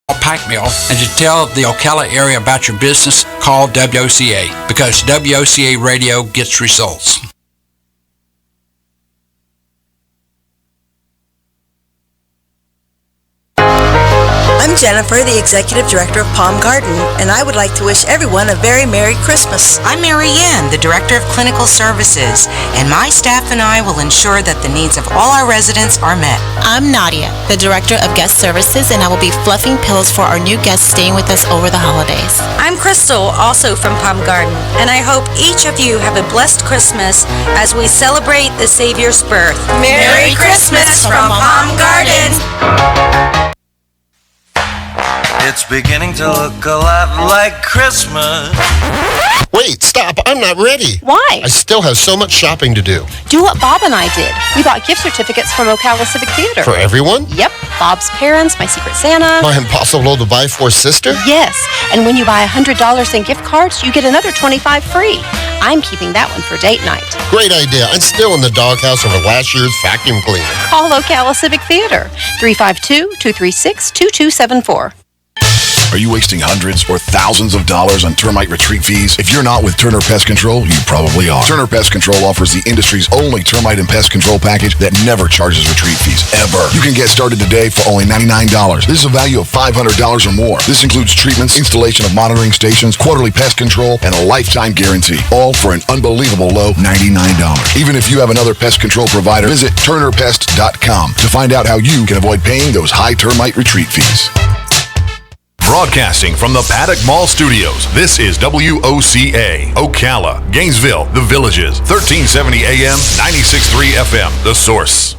Pike Mill and to tell the Ocala area about your business, call WOCA because WOCA Radio gets results. I'm Jennifer, the Executive Director of Palm Garden, and I would like to wish everyone a very Merry Christmas. I'm Mary Ann, the Director of Clinical Services, and my staff and I will ensure that the needs of all our residents are met. I'm Nadia, the Director of Guest Services, and I will be fluffing pillows for our new guests staying with us over the holidays. I'm Crystal, also from Palm Garden, and I hope each of you have a blessed Christmas as we celebrate the Savior's birth. Merry Christmas from Palm Garden! It's beginning to look a lot like Christmas. Wait, stop. I'm not ready. Why? I still have so much shopping to do. Do what Bob and I did. We bought gift certificates from Ocala Civic Theater. For everyone? Yep. Bob's parents, my Secret Santa. My impossible to buy for sister? Yes. And when you buy $100 in gift cards, you get another $25 free. I'm keeping that one for date night. Great idea. I'm still in the doghouse over last year's vacuum cleaner. Call Ocala Civic Theater. 352-236-2274. Are you wasting hundreds or thousands of dollars on termite retreat fees? If you're not with Turner Pest Control, you probably are. Turner Pest Control offers the industry's only termite and pest control package that never charges retreat fees, ever. You can get started today for only $99. This is a value of $500 or more. This includes treatments, installation of monitoring stations, quarterly pest control, and a lifetime guarantee, all for an unbelievable low $99. Even if you have another pest control provider, visit turnerpest.com to find out how you can avoid paying those high termite retreat fees. Broadcasting from the Paddock Mall Studios, this is WOCA, Ocala, Gainesville, The Villages, 1370 AM, 96.3 FM, The Source.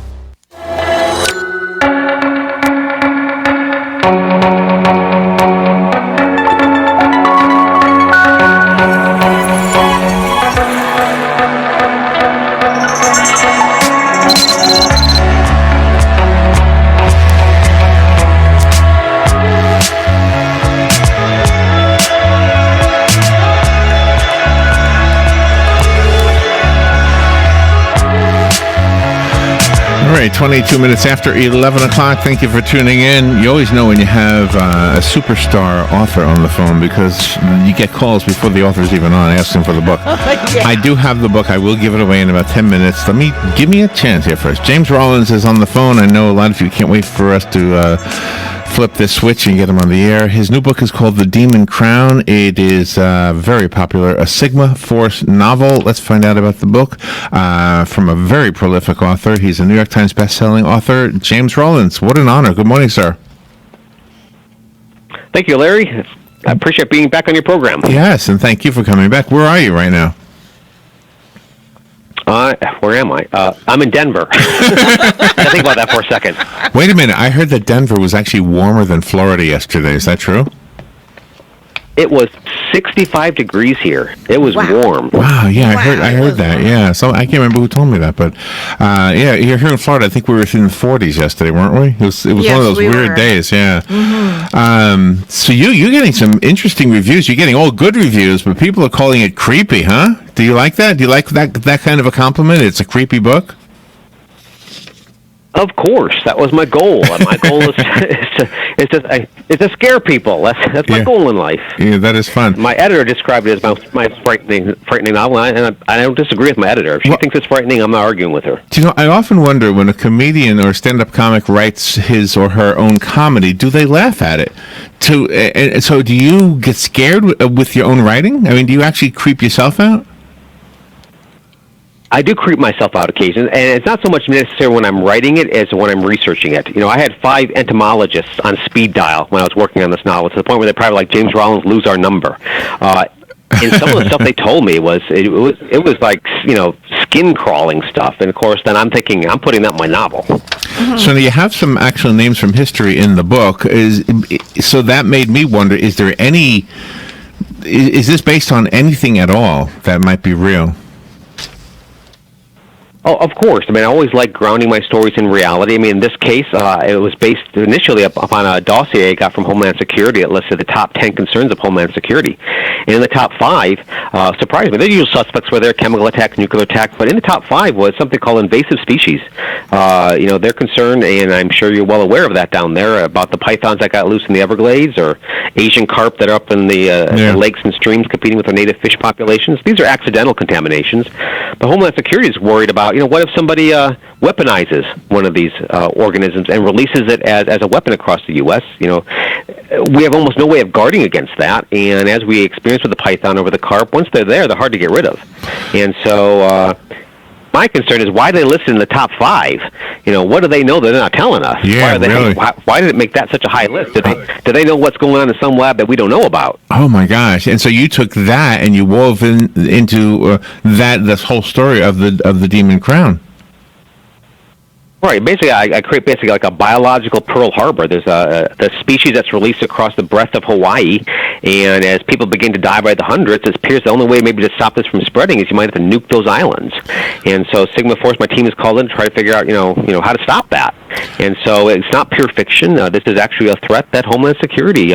All right, 22 minutes after 11 o'clock. Thank you for tuning in. You always know when you have a superstar author on the phone because you get calls before the author's even on asking for the book. Yeah. I do have the book. I will give it away in about 10 minutes. Give me a chance here first. James Rollins is on the phone. I know a lot of you can't wait for us to flip this switch and get him on the air. His new book is called The Demon Crown. It is very popular, a Sigma Force novel. Let's find out about the book from a very prolific author. He's a New York Times best-selling author, James Rollins. What an honor. Good morning, sir. Thank you, Larry. I appreciate being back on your program. Yes, and thank you for coming back. Where are you right now? Where am I? I'm in Denver. I think about that for a second. Wait a minute. I heard that Denver was actually warmer than Florida yesterday. Is that true? It was 65 degrees here. It was warm. Wow, yeah, I heard that. Yeah, so I can't remember who told me that, but yeah, you're here in Florida. I think we were in the 40s yesterday, weren't we? It was one of those weird days. Yeah. Mm-hmm. So you're getting some interesting reviews. You're getting all good reviews, but people are calling it creepy, huh? Do you like that? Do you like that kind of a compliment? It's a creepy book. Of course, that was my goal. My goal is to scare people. That's my goal in life. Yeah, that is fun. My editor described it as my frightening novel, and I don't disagree with my editor. If she thinks it's frightening, I'm not arguing with her. Do you know, I often wonder when a comedian or a stand-up comic writes his or her own comedy, do they laugh at it? So do you get scared with your own writing? I mean, do you actually creep yourself out? I do creep myself out occasionally, and it's not so much necessarily when I'm writing it as when I'm researching it. You know, I had 5 entomologists on speed dial when I was working on this novel, to the point where they probably like, James Rollins, lose our number. And some of the stuff they told me was like, you know, skin crawling stuff. And of course, then I'm thinking I'm putting that in my novel. Mm-hmm. So you have some actual names from history in the book. So that made me wonder: is there any? Is this based on anything at all that might be real? Oh, of course. I mean, I always like grounding my stories in reality. I mean, in this case, it was based initially upon a dossier I got from Homeland Security that listed the top 10 concerns of Homeland Security. And in the top 5, surprised me, the usual suspects were there: chemical attacks, nuclear attacks. But in the top 5 was something called invasive species. They're concerned, and I'm sure you're well aware of that down there, about the pythons that got loose in the Everglades, or Asian carp that are up in the lakes and streams competing with the native fish populations. These are accidental contaminations. But Homeland Security is worried about, what if somebody weaponizes one of these organisms and releases it as a weapon across the U.S.? We have almost no way of guarding against that. And as we experienced with the python over the carp, once they're there, they're hard to get rid of. And so my concern is, why do they list in the top 5? What do they know that they're not telling us? Yeah, really. Why did it make that such a high list? Do they know what's going on in some lab that we don't know about? Oh my gosh! And so you took that and you wove into this whole story of the Demon Crown. Right. Basically, I create like a biological Pearl Harbor. There's the species that's released across the breadth of Hawaii, and as people begin to die by the hundreds, it appears the only way maybe to stop this from spreading is you might have to nuke those islands. And so Sigma Force, my team is called in to try to figure out, how to stop that. And so it's not pure fiction. This is actually a threat that Homeland Security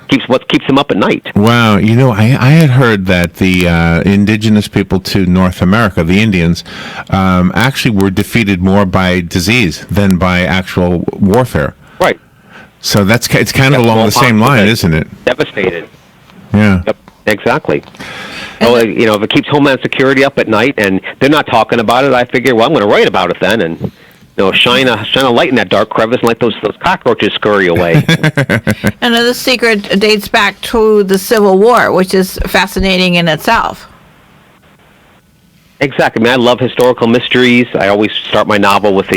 keeps them up at night. Wow, I had heard that the indigenous people to North America, the Indians, actually were defeated more by disease than by actual warfare. Right. So it's kind of along the same line, isn't it? Devastated. Yeah. Yep. Exactly. So, if it keeps Homeland Security up at night and they're not talking about it, I figure, I'm going to write about it then, and shine a light in that dark crevice and let those cockroaches scurry away. And the secret dates back to the Civil War, which is fascinating in itself. Exactly. I love historical mysteries. I always start my novel with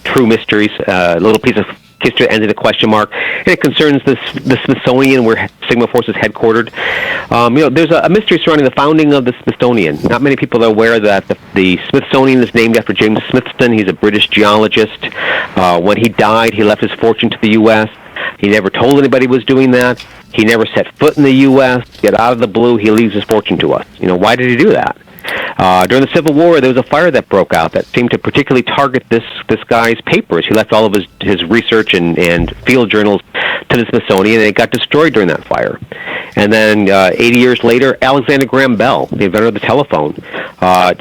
true mysteries, a little piece of history that ends in a question mark, and it concerns the Smithsonian, where Sigma Force is headquartered. There's a mystery surrounding the founding of the Smithsonian. Not many people are aware that the Smithsonian is named after James Smithson. He's a British geologist. When he died, he left his fortune to the U.S. He never told anybody he was doing that. He never set foot in the U.S. Yet out of the blue, he leaves his fortune to us. Why did he do that? During the Civil War, there was a fire that broke out that seemed to particularly target this guy's papers. He left all of his research and field journals to the Smithsonian, and it got destroyed during that fire. And then 80 years later, Alexander Graham Bell, the inventor of the telephone,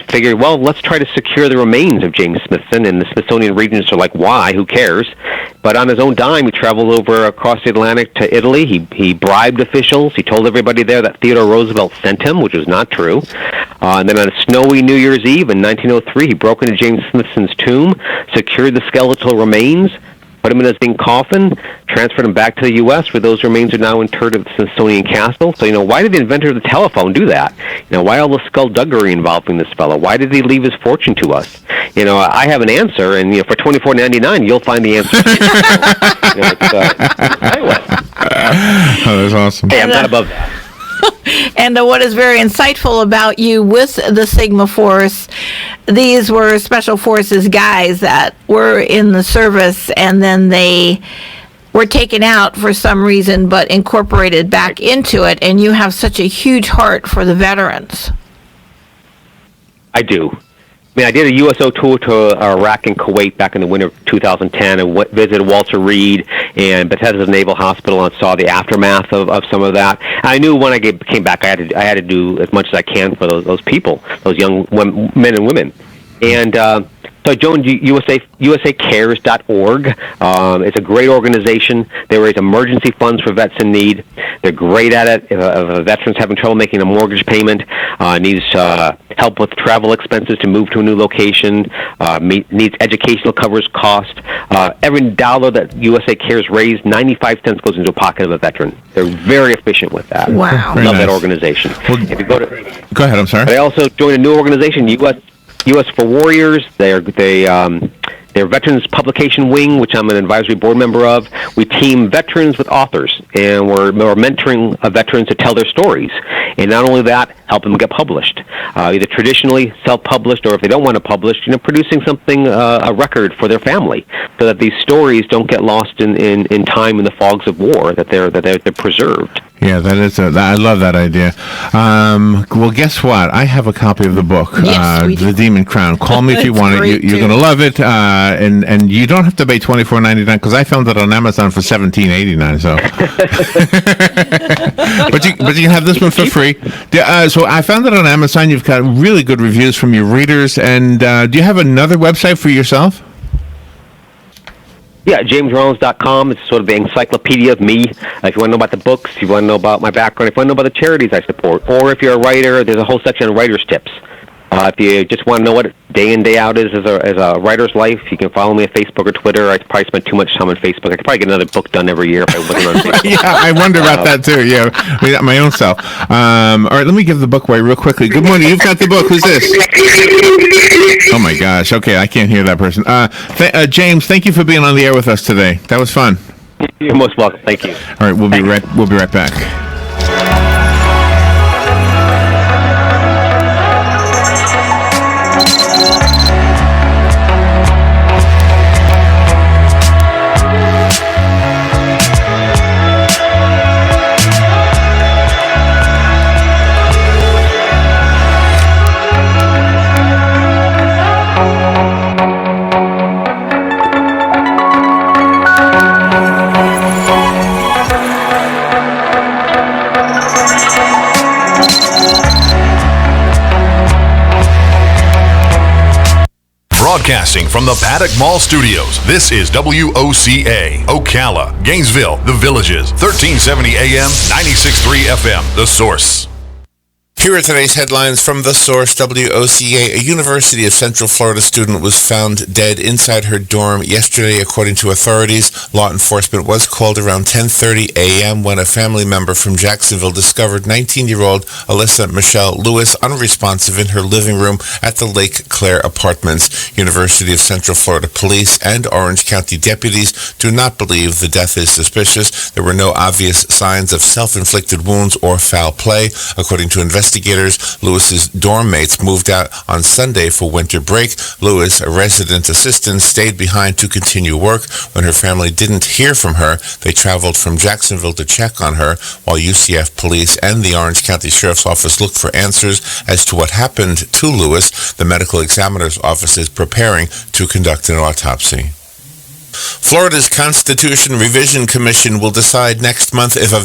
figured, let's try to secure the remains of James Smithson. And the Smithsonian regents are like, why? Who cares? But on his own dime, he traveled over across the Atlantic to Italy. He bribed officials. He told everybody there that Theodore Roosevelt sent him, which was not true. And then on a snowy New Year's Eve in 1903, he broke into James Smithson's tomb, secured the skeletal remains, put him in his zinc coffin, transferred him back to the U.S., where those remains are now interred at the Smithsonian Castle. So, why did the inventor of the telephone do that? Why all the skullduggery involving this fellow? Why did he leave his fortune to us? I have an answer, and for $24.99, you'll find the answer. Oh, that's awesome. Hey, I'm not above that. And what is very insightful about you with the Sigma Force, these were Special Forces guys that were in the service, and then they were taken out for some reason but incorporated back into it, and you have such a huge heart for the veterans. I do. I did a USO tour to Iraq and Kuwait back in the winter of 2010 and visited Walter Reed and Bethesda Naval Hospital and saw the aftermath of some of that. I knew when I came back, I had to do as much as I can for those people, those young men and women. And so I joined USACares.org. It's a great organization. They raise emergency funds for vets in need. They're great at it. If a veteran's having trouble making a mortgage payment, needs help with travel expenses to move to a new location, needs educational covers cost. Every dollar that USA Cares raised, 95 cents goes into a pocket of a veteran. They're very efficient with that. Wow. Love that organization. Well, if you go ahead, I'm sorry. I also joined a new organization, U.S. for Warriors. They're Veterans Publication Wing, which I'm an advisory board member of. We team veterans with authors, and we're mentoring veterans to tell their stories. And not only that, help them get published, either traditionally self-published, or if they don't want to publish, producing something, a record for their family, so that these stories don't get lost in time in the fogs of war, that they're preserved. Yeah, that is. I love that idea. Well, guess what? I have a copy of the book, Yes, we do. The Demon Crown. Call me if you It's want it. great, You're too. going to love it, and you don't have to pay $24.99 because I found it on Amazon for $17.89. So, but you can have this one for free. So I found it on Amazon. You've got really good reviews from your readers, and do you have another website for yourself? Yeah, JamesRollins.com. It's sort of the encyclopedia of me. If you want to know about the books, if you want to know about my background, if you want to know about the charities I support, or if you're a writer, there's a whole section on writer's tips. If you just want to know what day in, day out is as a writer's life, you can follow me on Facebook or Twitter. I probably spend too much time on Facebook. I could probably get another book done every year if I wasn't on Facebook. Yeah, I wonder about that too. Yeah, my own self. All right, let me give the book away real quickly. Good morning. You've got the book. Who's this? Oh my gosh. Okay, I can't hear that person. James, thank you for being on the air with us today. That was fun. You're most welcome. Thank you. All right, we'll be right back. Broadcasting from the Paddock Mall Studios, this is WOCA, Ocala, Gainesville, The Villages, 1370 AM, 96.3 FM, The Source. Here are today's headlines from The Source, WOCA. A University of Central Florida student was found dead inside her dorm yesterday, according to authorities. Law enforcement was called around 10:30 a.m. when a family member from Jacksonville discovered 19-year-old Alyssa Michelle Lewis unresponsive in her living room at the Lake Claire Apartments. University of Central Florida police and Orange County deputies do not believe the death is suspicious. There were no obvious signs of self-inflicted wounds or foul play. According to investigators, Lewis's dorm mates moved out on Sunday for winter break. Lewis, a resident assistant, stayed behind to continue work. When her family didn't hear from her, they traveled from Jacksonville to check on her, while UCF police and the Orange County Sheriff's Office looked for answers as to what happened to Lewis. The medical examiner's office is preparing to conduct an autopsy. Florida's Constitution Revision Commission will decide next month if a